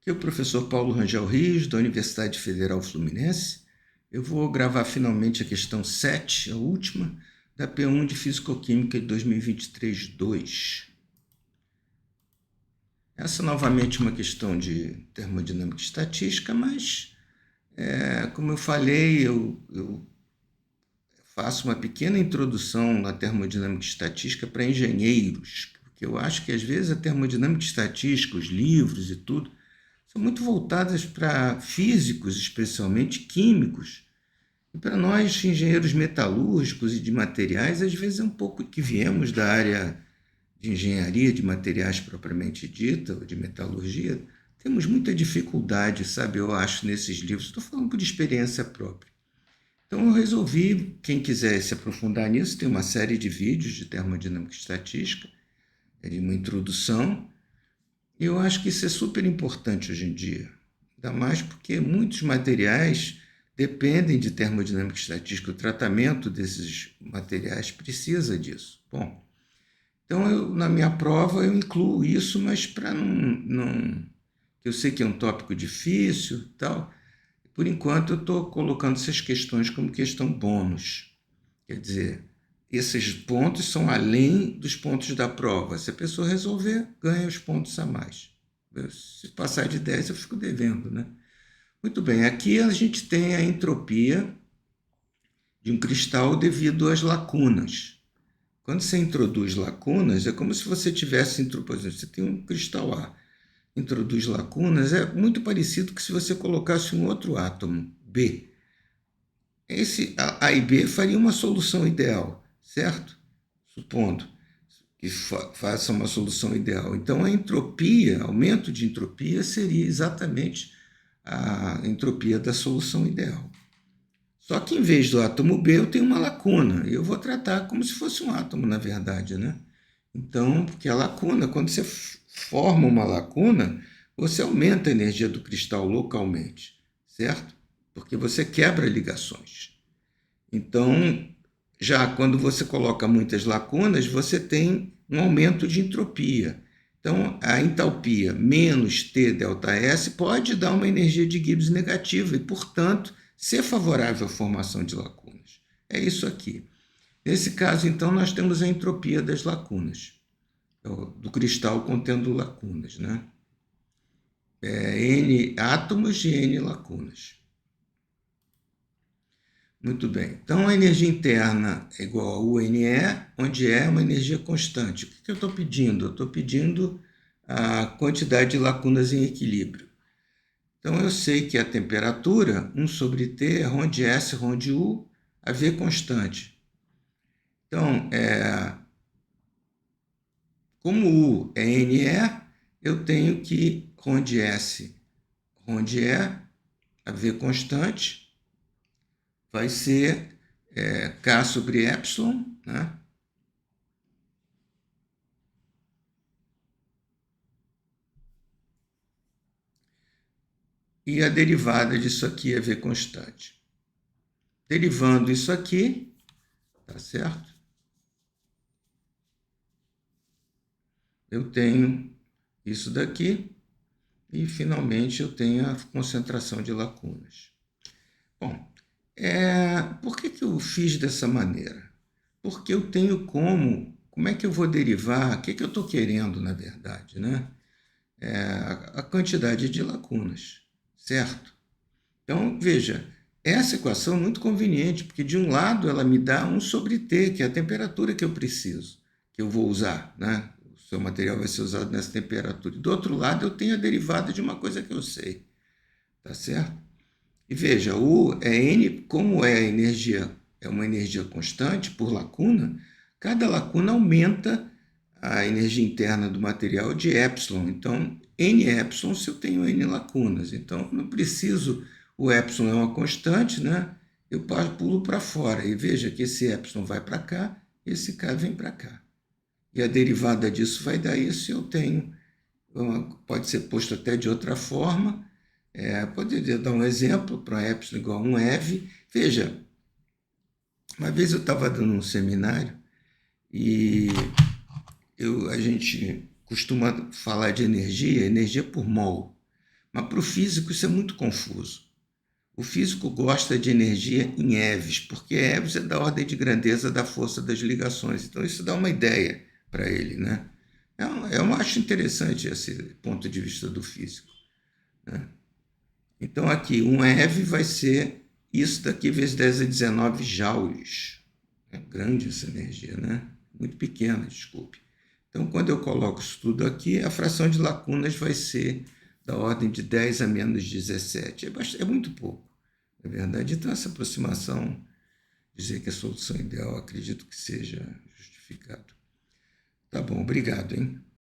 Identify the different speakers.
Speaker 1: Aqui é o professor Paulo Rangel Rios, da Universidade Federal Fluminense. Eu vou gravar finalmente a questão 7, a última, da P1 de Físico-Química de 2023-2. Essa novamente é uma questão de termodinâmica e estatística, mas, como eu falei, eu faço uma pequena introdução na termodinâmica e estatística para engenheiros, porque eu acho que às vezes a termodinâmica e estatística, os livros e tudo, são muito voltadas para físicos, especialmente químicos. E para nós, engenheiros metalúrgicos e de materiais, às vezes é um pouco que viemos da área de engenharia de materiais propriamente dita, ou de metalurgia, temos muita dificuldade, sabe, eu acho, nesses livros. Estou falando por experiência própria. Então eu resolvi, quem quiser se aprofundar nisso, tem uma série de vídeos de termodinâmica e estatística, de uma introdução. E eu acho que isso é super importante hoje em dia, ainda mais porque muitos materiais dependem de termodinâmica e estatística, o tratamento desses materiais precisa disso. Bom, então na minha prova eu incluo isso, mas para não... Eu sei que é um tópico difícil e tal, por enquanto eu estou colocando essas questões como questão bônus. Quer dizer, esses pontos são além dos pontos da prova. Se a pessoa resolver, ganha os pontos a mais. Se passar de 10, eu fico devendo, né? Muito bem, aqui a gente tem a entropia de um cristal devido às lacunas. Quando você introduz lacunas, é como se você tivesse, por exemplo, você tem um cristal A, introduz lacunas, é muito parecido que se você colocasse um outro átomo, B. Esse A e B faria uma solução ideal, certo? Supondo que faça uma solução ideal. Então, a entropia, aumento de entropia, seria exatamente a entropia da solução ideal. Só que, em vez do átomo B, eu tenho uma lacuna. Eu vou tratar como se fosse um átomo, na verdade, né? Então, porque a lacuna, quando você forma uma lacuna, você aumenta a energia do cristal localmente, certo? Porque você quebra ligações. Então, já quando você coloca muitas lacunas, você tem um aumento de entropia. Então, a entalpia menos T delta S pode dar uma energia de Gibbs negativa e, portanto, ser favorável à formação de lacunas. É isso aqui. Nesse caso, então, nós temos a entropia das lacunas, do cristal contendo lacunas, né? N átomos e N lacunas. Muito bem. Então, a energia interna é igual a UNE, onde E é uma energia constante. O que eu estou pedindo? Eu estou pedindo a quantidade de lacunas em equilíbrio. Então, eu sei que a temperatura, 1 sobre T, é ρ de S, ρ de U, a V constante. Então, como U é NE, eu tenho que ρ de S, ρ de E, a V constante, vai ser K sobre Epsilon, né? E a derivada disso aqui é V constante. Derivando isso aqui, tá certo? Eu tenho isso daqui e, finalmente, eu tenho a concentração de lacunas. Bom, por que eu fiz dessa maneira? Porque eu tenho como é que eu vou derivar, o que eu estou querendo, na verdade, né? A quantidade de lacunas, certo? Então, veja, essa equação é muito conveniente, porque de um lado ela me dá 1 sobre T, que é a temperatura que eu preciso, que eu vou usar, né? O seu material vai ser usado nessa temperatura. E do outro lado eu tenho a derivada de uma coisa que eu sei, tá certo? E veja, U é N, como é a energia, é uma energia constante por lacuna, cada lacuna aumenta a energia interna do material de epsilon. Então, N epsilon se eu tenho N lacunas. Então, não preciso, o epsilon é uma constante, né? Eu pulo para fora. E veja que esse epsilon vai para cá, esse K vem para cá. E a derivada disso vai dar isso, e eu tenho, pode ser posto até de outra forma. Poderia dar um exemplo para epsilon igual a 1 eV. Veja, uma vez eu estava dando um seminário e a gente costuma falar de energia por mol. Mas para o físico isso é muito confuso. O físico gosta de energia em eves, porque eves é da ordem de grandeza da força das ligações. Então isso dá uma ideia para ele, né? Eu acho interessante esse ponto de vista do físico, né? Então aqui, um eV vai ser isso daqui vezes 10 a 19 joules. É grande essa energia, né? Muito pequena, desculpe. Então, quando eu coloco isso tudo aqui, a fração de lacunas vai ser da ordem de 10 a menos 17. É muito pouco, na verdade. Então, essa aproximação, dizer que a solução ideal, acredito que seja justificado. Tá bom, obrigado, hein?